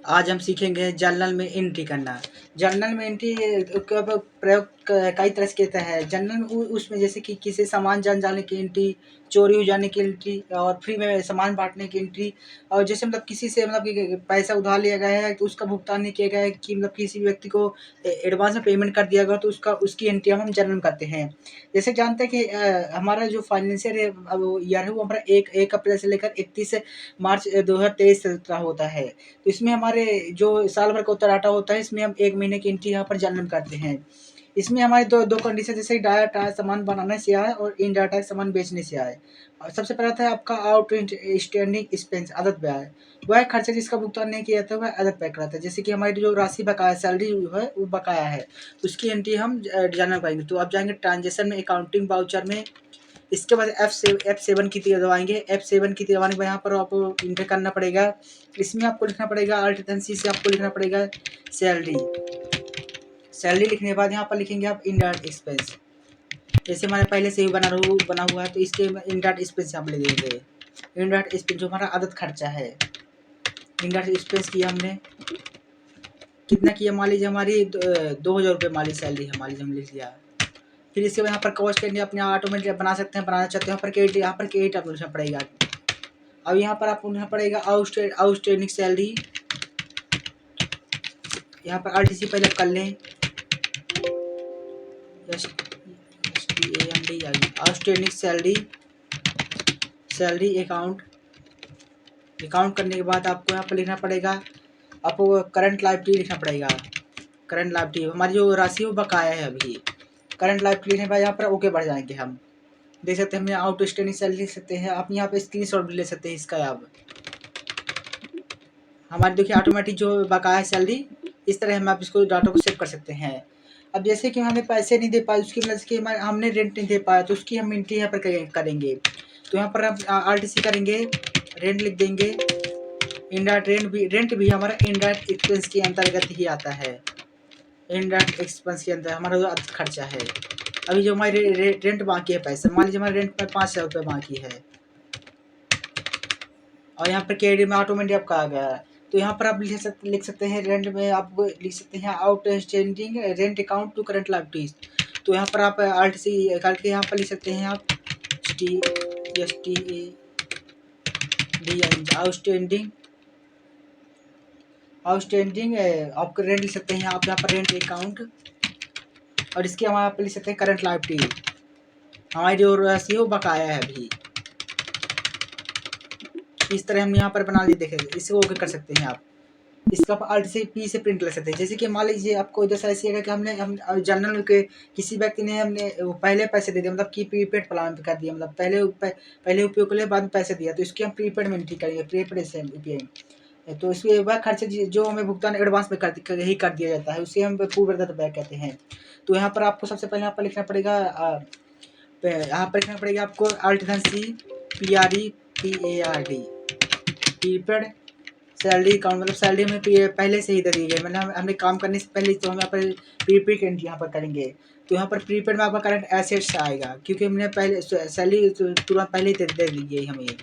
आज हम सीखेंगे जर्नल में एंट्री करना। जर्नल में एंट्री का प्रयोग कई तरह से किया है। जर्नल में उसमें जैसे कि किसी सामान जल जाने की एंट्री, चोरी हो जाने की एंट्री और फ्री में सामान बाँटने की एंट्री, और जैसे मतलब किसी से मतलब कि पैसा उधार लिया गया है तो उसका भुगतान नहीं किया गया है, कि मतलब किसी व्यक्ति को एडवांस में पेमेंट कर दिया गया तो उसकी एंट्री हम जर्नल में करते हैं। जैसे जानते हैं कि हमारा जो फाइनेंशियल अब ईयर है वो हमारा 1 अप्रैल से लेकर 31 मार्च 2023 तक का होता है। तो इसमें हमारे जो साल भर का उत्तर डाटा होता है, इसमें हम 1 महीने की एंट्री यहाँ पर जर्नल करते हैं। इसमें हमारे दो कंडीशन, जैसे डायरेक्ट आय सामान बनाने से आए और इनडायरेक्ट आय सामान बेचने से आए। और सबसे पहला था आपका आउट स्टैंडिंग एक्सपेंस, आदत व्यय। वह खर्चा जिसका भुगतान नहीं किया जाता, वह आदत व्यय कहलाता है। जैसे कि हमारी जो राशि बकाया सैलरी है वो बकाया है, उसकी एंट्री हम जर्नल करेंगे। तो आप जाएंगे ट्रांजेक्शन में, अकाउंटिंग वाउचर में। इसके बाद F7 की तीर दबाएंगे। F7 की तीर दबाने के बाद यहाँ पर आपको इंटर करना पड़ेगा। इसमें आपको लिखना पड़ेगा अल्टरनेंसी से आपको लिखना पड़ेगा सैलरी। सैलरी लिखने के बाद यहाँ पर लिखेंगे आप इनडायरेक्ट एक्सपेंस। जैसे हमारे पहले से ही बना हुआ है तो इसके इनडायरेक्ट एक्सपेंस यहाँ पर लिख देंगे। इनडायरेक्ट एक्सपेंस जो हमारा आदत खर्चा है। इनडायरेक्ट एक्सपेंस किया हमने, कितना किया, मान लीजिए हमारी 2,000 रुपये मान लीजिए सैलरी है, मान लीजिए हम लिख लिया। फिर इसके बाद यहाँ पर कॉस्ट करनी अपने ऑटोमेटिक बना सकते हैं, बनाना चाहते हैं यहाँ पर क्रेडिट आपको लिखना पड़ेगा। अब यहाँ पर आपको लिखना पड़ेगा आउटस्टैंडिंग सैलरी। यहाँ पर आरटीसी पहले कर लें, आउटस्टैंडिंग सैलरी अकाउंट करने के बाद आपको यहाँ पर लिखना पड़ेगा, आपको करंट लायबिलिटी लिखना पड़ेगा। करंट लायबिलिटी हमारी जो राशि है वो बकाया है अभी। करंट लायबिलिटी लिखने के बाद यहाँ पर ओके बढ़ जाएंगे हम। देख सकते हैं, हम यहाँ आउटस्टैंडिंग सैलरी लिख सकते हैं। आप यहाँ पे स्क्रीनशॉट भी ले सकते हैं इसका। अब हमारी देखिए ऑटोमेटिक जो बकाया है सैलरी, इस तरह हम आप इसको डाटा को सेव कर सकते हैं। अब जैसे कि हमें पैसे नहीं दे पाए, उसकी वजह से हमने रेंट नहीं दे पाया, तो उसकी हम एंट्री यहाँ पर करेंगे। तो यहाँ पर आप आरटीसी करेंगे, रेंट लिख देंगे। इनडायरेक्ट रेंट भी हमारा इनडायरेक्ट एक्सपेंस के अंतर्गत ही आता है। इनडायरेक्ट एक्सपेंस के अंदर हमारा जो खर्चा है। अभी जो हमारे रेंट बाकी है पैसा, मान लीजिए हमारे रेंट पर 5,000 रुपये बाकी है और यहाँ पर क्रेडिट में ऑटोमेटिक आपका आ गया है। तो यहाँ पर आप लिख सकते हैं, रेंट में आप लिख सकते हैं outstanding rent account to current liabilities. तो यहाँ पर आप आरटीसी करके यहाँ पर लिख सकते हैं आप आउटस्टैंडिंग आपका रेंट लिख सकते हैं आप यहाँ पर रेंट अकाउंट, और इसके हम यहाँ पर लिख सकते हैं करंट लायबिलिटी। हमारी जो राशि है वो बकाया है अभी। इस तरह हम यहाँ पर बना लिए, देखेंगे इसको ओके कर सकते हैं आप। इसका आप अल्ट से पी से प्रिंट ले सकते हैं। जैसे कि मान लीजिए आपको इधर ऐसे है कि हम जनरल के किसी व्यक्ति ने हमने पहले पैसे दे दिए, मतलब कि प्रीपेड प्लान कर दिया, मतलब पहले उपयोग के लिए बाद में पैसे दिया, तो इसकी हम प्रीपेड में एंट्री करेंगे, प्रीपेड से तो इसमें वह खर्च जो हमें भुगतान एडवांस में ही कर दिया जाता है, उसे हम पूर्व बैक कहते हैं। तो यहाँ पर आपको सबसे पहले यहाँ पर लिखना पड़ेगा, आपको अल्टरनेंसी PREPARD प्रीपेड सैलरी अकाउंट, मतलब सैलरी में पहले से ही दे दी गई, मतलब हमने काम करने से पहले तो हम यहाँ पर प्रीपेड एंट्री यहाँ पर करेंगे। तो यहाँ पर प्रीपेड में आपका करंट एसेट्स आएगा, क्योंकि हमने पहले सैलरी तुरंत पहले ही दे दी गई हमें।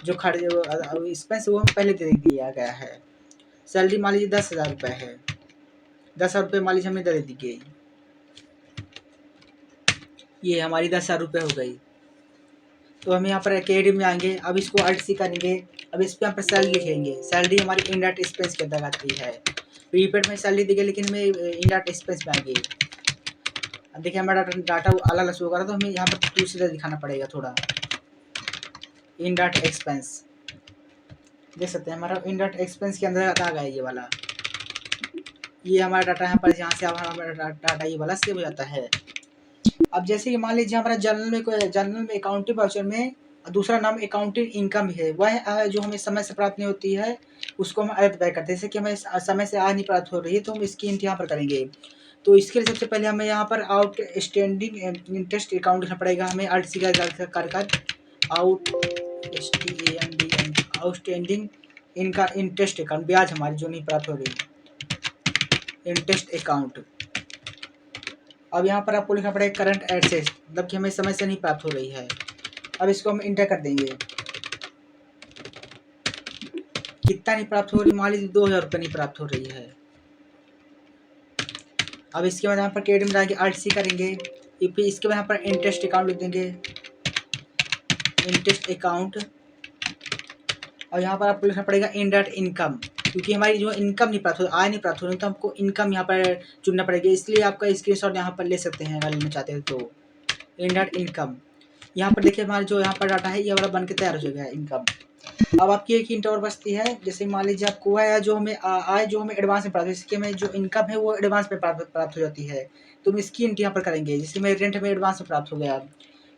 जो खर्च एक्सपेंस वो हमें पहले दे दिया गया है। सैलरी मान लीजिए 10,000 रुपये है, 10,000 रुपये मान लीजिए हमें दे दी गई, ये हमारी 10,000 रुपये हो गई। तो हम यहाँ पर एकेडमी में आएंगे, अब इसको अल्ट सी करेंगे। अब इस पर यहाँ पर सैलरी लिखेंगे। सैलरी हमारी इनडायरेक्ट एक्सपेंस के अंदर आती है। प्रीपेड में सैलरी दी गई, लेकिन मैं इनडायरेक्ट एक्सपेंस में आएंगे। अब देखिए हमारा डाटा अलग अलग शो कर रहा है, तो हमें यहाँ पर दूसरा दिखाना पड़ेगा थोड़ा। इनडायरेक्ट एक्सपेंस देख सकते हैं, हमारा इनडायरेक्ट एक्सपेंस के अंदर आ गया ये वाला। ये हमारा डाटा यहाँ पर, यहाँ से हमारा डाटा ये वाला सेव हो जाता है। अब जैसे कि मान लीजिए हमारा जनरल में अकाउंटिंग वाउचर में दूसरा नाम अकाउंटिंग इनकम है, वह जो हमें समय से प्राप्त नहीं होती है उसको हम आयत व्यय करते हैं। जैसे कि हमें समय से आज नहीं प्राप्त हो रही है तो हम इसकी एंट्री यहाँ पर करेंगे। तो इसके लिए सबसे पहले हमें यहाँ पर आउटस्टैंडिंग इंटरेस्ट अकाउंट लिखना पड़ेगा। हमें आरटीसी का कर आउटस्टैंडिंग इनका इंटरेस्ट अकाउंट, ब्याज हमारी जो नहीं प्राप्त हो रही, इंटरेस्ट अकाउंट। अब यहाँ पर आपको लिखना पड़ेगा करंट एसेट्स, मतलब कि हमें समय से नहीं प्राप्त हो रही है। अब इसको हम इंटर कर देंगे। कितना नहीं प्राप्त हो रही, मान लीजिए 2000 नहीं प्राप्त हो रही है। अब इसके बाद यहाँ पर क्रेडिट में जाएंगे, RTC करेंगे, फिर इसके बाद यहाँ पर इंटरेस्ट अकाउंट लिख देंगे, इंटरेस्ट अकाउंट। और यहाँ पर आपको लिखना पड़ेगा इनडायरेक्ट इनकम, क्योंकि हमारी जो इनकम नहीं प्राप्त हो, आय नहीं प्राप्त हो रही, तो हमको इनकम यहाँ पर चुनना पड़ेगा, इसलिए आपका स्क्रीनशॉट यहाँ पर ले सकते हैं अगर लेना चाहते हैं तो। इनडायरेक्ट इनकम यहाँ पर देखिए, हमारा जो यहाँ पर डाटा है ये वाला बन के तैयार हो जाएगा इनकम। अब आपकी एक हिंट और बचती है, जैसे मान लीजिए आपको आय जो हमें आय जो हमें एडवांस में प्राप्त है, इसके में जो इनकम है वो एडवांस में प्राप्त हो जाती है, तो हम इसकी एंट्री यहाँ पर करेंगे। जैसे मेरे रेंट में एडवांस में प्राप्त हो गया,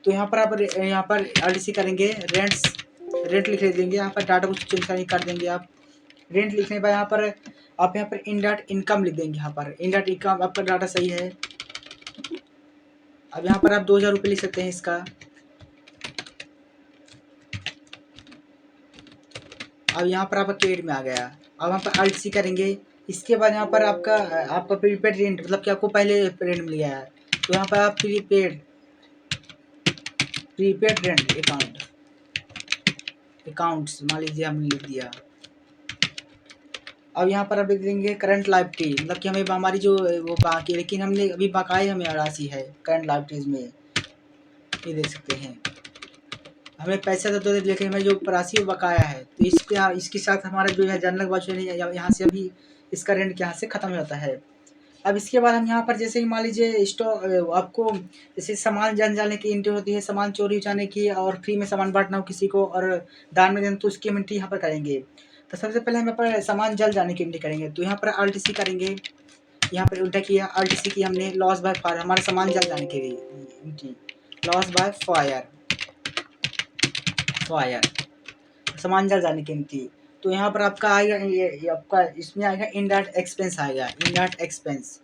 तो यहाँ पर आप यहाँ पर RTC करेंगे, रेंट लिख देंगे, यहाँ पर डाटा कुछ चेंज कर देंगे आप। रेंट लिखने के बाद यहाँ पर आप यहाँ पर इनडायरेक्ट इनकम लिख देंगे, यहाँ पर इनडायरेक्ट इनकम आपका डाटा सही है। अब यहाँ पर आप 2000 लिख सकते हैं इसका। अब यहाँ पर आपका क्रेडिट में आ गया। अब यहाँ पर RTC करेंगे, इसके बाद यहाँ पर आपका प्रीपेड रेंट, मतलब कि आपको पहले रेंट मिल गया है, तो यहाँ पर आप प्रीपेड रेंट अकाउंट्स मान लीजिए हमने लिख दिया। अब यहाँ पर आप लिख देंगे करंट लायबिलिटी, मतलब कि हमें हमारी जो वो बाकी, लेकिन हमने अभी बकाए हमें राशि है करंट लायबिलिटीज में, ये देख सकते हैं। हमें पैसा तो लेकिन हमें जो राशि बकाया है, तो इसके साथ हमारा जो है जनरल वाउचर है, यहाँ से अभी इसका रेंट यहाँ से ख़त्म हो जाता है। अब इसके बाद हम यहाँ पर जैसे कि मान लीजिए स्टॉक, आपको जैसे सामान जन जाने की एंट्री होती है, सामान चोरी हो जाने की, और फ्री में सामान बांटना हो किसी को और दान में देना, तो उसकी एंट्री यहाँ पर करेंगे। तो सबसे पहले हम यहाँ पर सामान जल जाने की एंट्री करेंगे, तो यहाँ पर RTC करेंगे, यहाँ पर उल्टा किया, RTC की हमने लॉस बाय फायर, हमारा सामान जल जाने के लिए एंट्री, लॉस बाय फायर सामान जल जाने की एंट्री। तो यहाँ पर आपका आएगा ये आपका इसमें आएगा इनडायरेक्ट एक्सपेंस आएगा, इनडायरेक्ट एक्सपेंस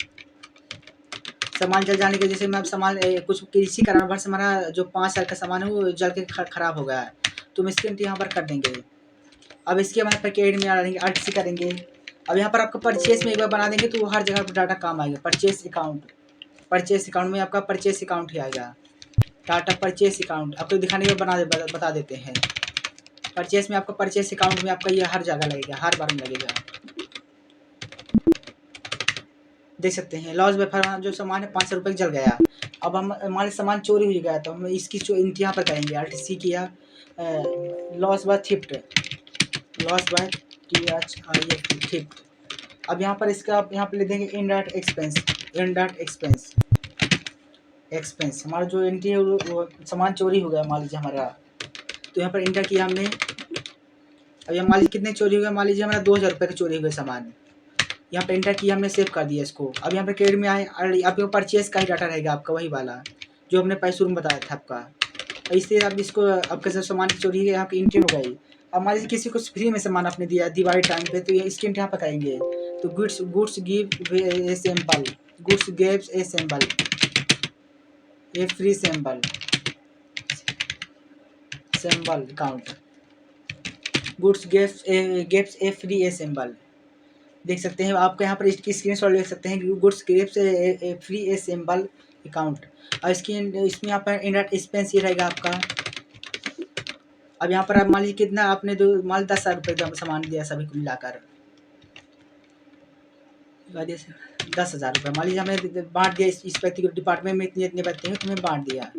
सामान जल जाने के। जैसे मैं सामान कुछ किसी कारणवश हमारा जो 5 साल का सामान है वो जल के खराब हो गया है, तो हम इसकी एंट्री यहाँ पर कर देंगे। अब इसके बाद पर क्रेडिट में डालेंगे, RTC करेंगे। अब यहाँ पर आपका परचेस में एक बार बना देंगे, तो वो हर जगह पर डाटा काम आएगा। परचेस अकाउंट में आपका परचेस अकाउंट ही आएगा, डाटा परचेस अकाउंट आपको दिखाने में बता देते हैं। परचेस में आपका परचेस अकाउंट में आपका ये हर जगह लगेगा, हर बार में लगेगा, देख सकते हैं। लॉस बाय फायर जो सामान है 500 रुपये जल गया। अब हम हमारे सामान चोरी हो गया, तो हम इसकी एंट्री यहाँ पर करेंगे, RTC किया, loss by theft, loss by theft. अब यहाँ पर इसका आप यहाँ पर ले देंगे इनडायरेक्ट एक्सपेंस हमारा जो एंट्री है वो सामान चोरी हो गया मान लीजिए हमारा, तो यहाँ पर इंटर किया हमने। अब यहाँ मान लीजिए कितने चोरी हो गए, मान लीजिए हमारा 2000 रुपये का चोरी हुए सामान, यहाँ पर इंटर किया हमने, सेव कर दिया इसको। अब यहाँ पर क्रेडिट में आए, आपके परचेस का ही डाटा रहेगा आपका, वही वाला जो हमने पैसे में बताया था आपका। इसलिए आप इसको आपके सब सामान की चोरी है यहाँ की एंट्री हो गई। अब मान लीजिए किसी को फ्री में सामान आपने दिया दिवाली टाइम पे, तो ये इसकी एंट्री यहाँ पर करेंगे। तो goods give a sample, goods gives a sample, A free sample account, goods gives A free a sample, देख सकते हैं। आपके यहाँ पर इसकी स्क्रीनशॉट ले सकते हैं, goods gives A free a sample account. और इसमें यहाँ पर इनडायरेक्ट एक्सपेंस ये रहेगा आपका। अब यहाँ पर आप मान लीजिए कितना आपने जो मान 10,000 रुपये सामान दिया सभी को मिलाकर, 10,000 रुपये मान लीजिए हमने बांट दिया, इस व्यक्ति को डिपार्टमेंट में इतने बच्चे हैं, तुम्हें बांट दिया।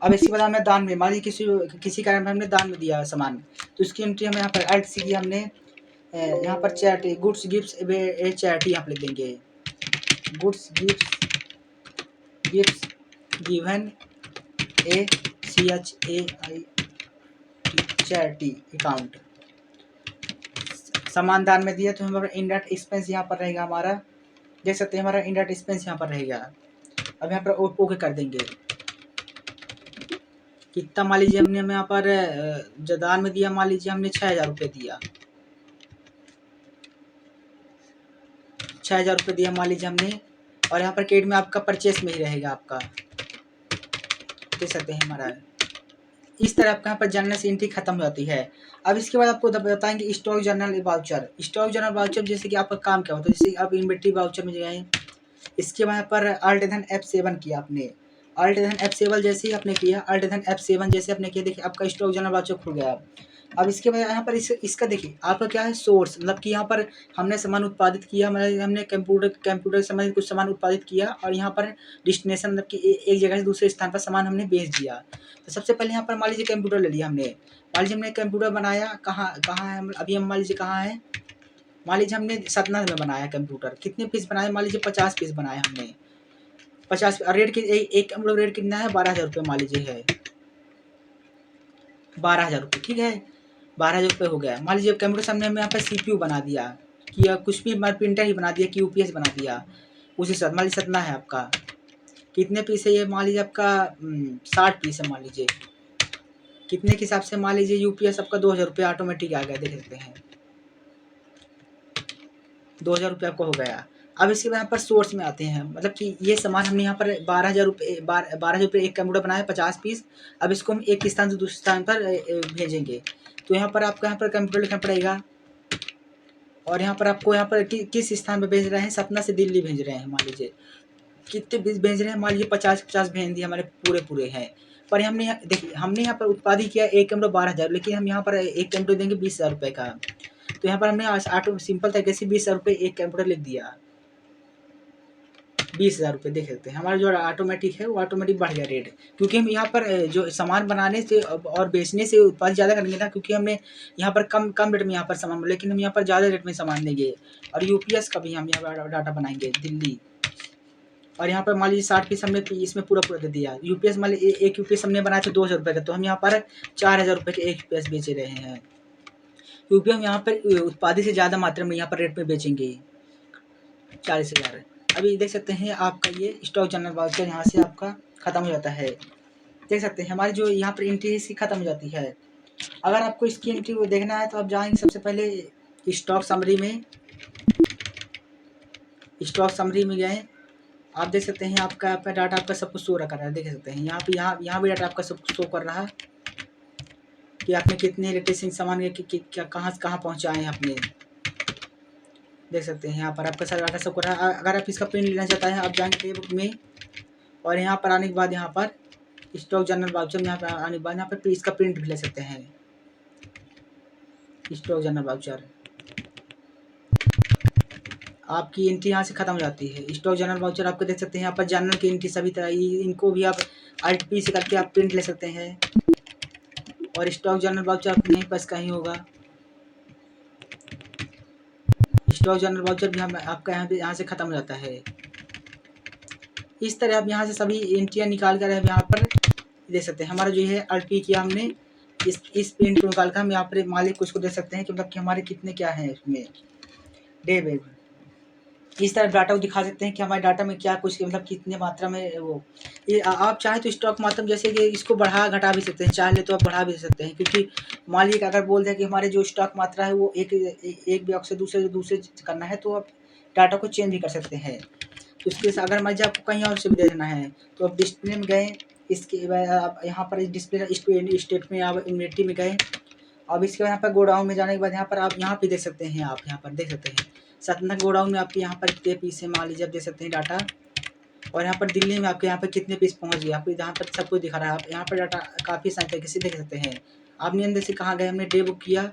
अब इसके बाद हमें दान में, मान लीजिए किसी कारण में हमने दान में दिया सामान, तो इसकी एंट्री हमें यहाँ पर RTC की हमने यहाँ पर चैरिटी, गुड्स गिव्स ए चैरिटी यहाँ पर लिख देंगे, गुड्स गिव्स गिवन ए CHAI चैरिटी अकाउंट, सामान दान में दिया, तो हमारा इनडायरेक्ट एक्सपेंस यहाँ पर रहेगा हमारा, देख सकते हैं हमारा इनडायरेक्ट एक्सपेंस यहाँ पर रहेगा। अब यहाँ पर ओके कर देंगे। कितना मान लीजिए हमने यहाँ पर जो दान में दिया, मान लीजिए हमने 6,000 रुपये दिया, 6,000 रुपये दिया मान लीजिए हमने। और यहाँ पर क्रेडिट में आपका परचेस में ही रहेगा आपका, देख सकते हैं हमारा। इस तरह आपका यहाँ पर जर्नल से एंट्री खत्म हो जाती है। अब इसके बाद आपको बताएंगे स्टॉक जर्नल वाउचर, जैसे कि आपका काम क्या होता है। जैसे आप इन्वेंट्री वाउचर में जाए, इसके बाद यहाँ पर Alt+F7 किया आपने, Alt+F7 जैसे ही आपने किया, Alt+F7 जैसे आपने किया, देखिए आपका स्टॉक जर्नल वाउचर खुल गया। अब इसके बाद यहाँ पर इसका देखिए आपका क्या है सोर्स, मतलब कि यहाँ पर हमने सामान उत्पादित किया, मतलब हमने कंप्यूटर से संबंधित कुछ सामान उत्पादित किया और यहाँ पर डेस्टिनेशन, मतलब कि एक जगह से दूसरे स्थान पर सामान हमने भेज दिया। तो सबसे पहले यहाँ पर मान लीजिए कंप्यूटर ले लिया हमने, मान लीजिए हमने कंप्यूटर बनाया, कहाँ कहाँ है अभी हम, मान लीजिए कहाँ है, मान लीजिए हमने सतना में बनाया कंप्यूटर। कितने पीस बनाए, मान लीजिए 50 पीस बनाए हमने। 50 रेट एक कंप्यूटर रेट कितना है, 12,000 रुपये मान लीजिए है, 12,000 रुपये, ठीक है, 12,000 रुपये हो गया। मान लीजिए कंप्यूटर सामने हमने यहाँ पर CPU बना दिया, कि या कुछ भी प्रिंटर ही बना दिया, कि UPS बना दिया, उसी साथ मान लीजिए सतना है आपका। कितने पीस है ये, मान लीजिए आपका 60 पीस है मान लीजिए। कितने के हिसाब से, मान लीजिए UPS आपका 2,000 रुपये ऑटोमेटिक आ गया, देख सकते हैं 2,000 रुपये आपका हो गया। अब इसके बाद यहाँ पर सोर्स में आते हैं, मतलब कि ये सामान हमने यहाँ पर 12,000 रुपये 12,000 रुपये एक कंप्यूटर बनाया 50 पीस। अब इसको हम एक स्थान से दूसरे स्थान पर भेजेंगे। तो यहाँ पर आपको यहाँ पर कंप्यूटर लिखना पड़ेगा, और यहाँ पर आपको यहाँ पर किस स्थान पर भेज रहे हैं, सतना से दिल्ली भेज रहे हैं। मान लीजिए कितने पीस भेज रहे हैं, मान लीजिए 50 भेज दिए हमारे पूरे हैं। पर हमने देखिए हमने यहाँ पर उत्पादित किया एक कंप्यूटर 12,000, लेकिन हम यहाँ पर एक कंप्यूटर देंगे 20,000 रुपये का। तो यहाँ पर हमने ऑटो सिंपल तरीके से 20,000 रुपये एक कंप्यूटर लिख दिया, 20,000 रुपये। देख सकते हैं हमारा जो ऑटोमेटिक है वो ऑटोमेटिक बढ़ गया रेट, क्योंकि हम यहाँ पर जो सामान बनाने से और बेचने से उत्पाद ज़्यादा करेंगे ना, क्योंकि हमने यहाँ पर कम रेट में यहाँ पर सामान, लेकिन हम यहाँ पर ज़्यादा रेट में सामान देंगे। और UPS का भी हम यहाँ पर डाटा बनाएंगे दिल्ली। और यहाँ पर मान लीजिए 60 पीस हमने इसमें पूरा दे दिया। UPS मान लीजिए एक UPS हमने बनाया था 2,000 रुपये का, तो हम यहाँ पर 4,000 रुपये के एक UPS बेच रहे हैं, क्योंकि हम यहाँ पर उत्पादित से ज़्यादा मात्रा में यहाँ पर रेट में बेचेंगे 40,000। अभी देख सकते हैं आपका ये स्टॉक जनरल वाउचर यहाँ से आपका ख़त्म हो जाता है। देख सकते हैं हमारी जो यहाँ पर एंट्री है इसकी ख़त्म हो जाती है। अगर आपको इसकी एंट्री को देखना है तो आप जाएंगे सबसे पहले स्टॉक समरी में गए। आप देख सकते हैं आपका डाटा आपका सब कुछ शो कर रहा है। देख सकते हैं यहाँ भी डाटा आपका सब कुछ शो कर रहा है कि आपने कितने लेटेस्ट सामान क्या कहाँ पहुँचाए हैं आपने। देख सकते हैं यहाँ पर आपका सारा डाटा सब कर रहा है। अगर आप इसका प्रिंट लेना चाहता है आप जाएंगे पे बुक में, और यहाँ पर आने के बाद यहाँ पर स्टॉक जनरल वाउचर में यहाँ पर आने के बाद यहाँ पर इसका प्रिंट भी ले सकते हैं। स्टॉक जनरल वाउचर आपकी एंट्री यहाँ से ख़त्म हो जाती है। स्टॉक जनरल वाउचर आपको देख सकते हैं यहाँ पर जनरल की एंट्री सभी तरह, इनको भी आप Alt+P से करके आप प्रिंट ले सकते हैं। और स्टॉक जनरल वाउचर आपके यहीं पास कहीं होगा। स्टॉक जनरल वाउचर भी हम आपका यहाँ से ख़त्म हो जाता है। इस तरह आप यहाँ से सभी एंट्रियाँ निकाल कर यहाँ पर देख सकते हैं। हमारा जो है Alt+P किया हमने, इस प्रिंट को निकाल कर हम यहाँ पर मालिक को इसको देख सकते हैं कि मतलब कि हमारे कितने क्या हैं इसमें डे वेब। इस तरह डाटा को दिखा सकते हैं कि हमारे डाटा में क्या कुछ मतलब कितने मात्रा में वो। ये आप चाहे तो स्टॉक मात्रा जैसे कि इसको बढ़ा घटा भी सकते हैं, चाहे तो आप बढ़ा भी सकते हैं, क्योंकि मालिक अगर बोल दें कि हमारे जो स्टॉक मात्रा है वो एक ब्लॉक से दूसरे करना है, तो आप डाटा को चेंज भी कर सकते हैं। तो इसके अगर मान लीजिए आपको कहीं और से भी देना है तो आप डिस्प्ले में गए, इसके बाद आप यहाँ पर डिस्प्ले स्टेट में आप इन्वेंट्री में गए। अब इसके बाद यहाँ पर गोडाउन में जाने के बाद यहाँ पर आप यहाँ पे देख सकते हैं, आप यहाँ पर देख सकते हैं सतना गोडाउन में आपके यहाँ पर कितने पीस है मान लीजिए आप देख सकते हैं डाटा। और यहाँ पर दिल्ली में आपके यहाँ पर कितने पीस पहुँच गए आपको यहाँ पर सब कुछ दिखा रहा है। आप यहाँ पर डाटा काफ़ी सारी तरीके से देख सकते हैं। आपने अंदर से कहाँ गए, हमने डे बुक किया,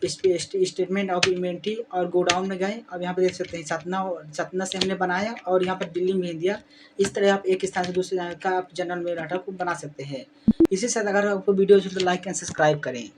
स्टेटमेंट ऑफ इन्वेंट्री और गोडाउन में गए। अब यहाँ पर देख सकते हैं सतना से हमने बनाया और यहाँ पर दिल्ली में भेज दिया। इस तरह आप एक स्थान से दूसरे स्थान का आप जनरल में डाटा को बना सकते हैं। इसी साथ अगर आपको वीडियो अच्छी तो लाइक एंड सब्सक्राइब करें।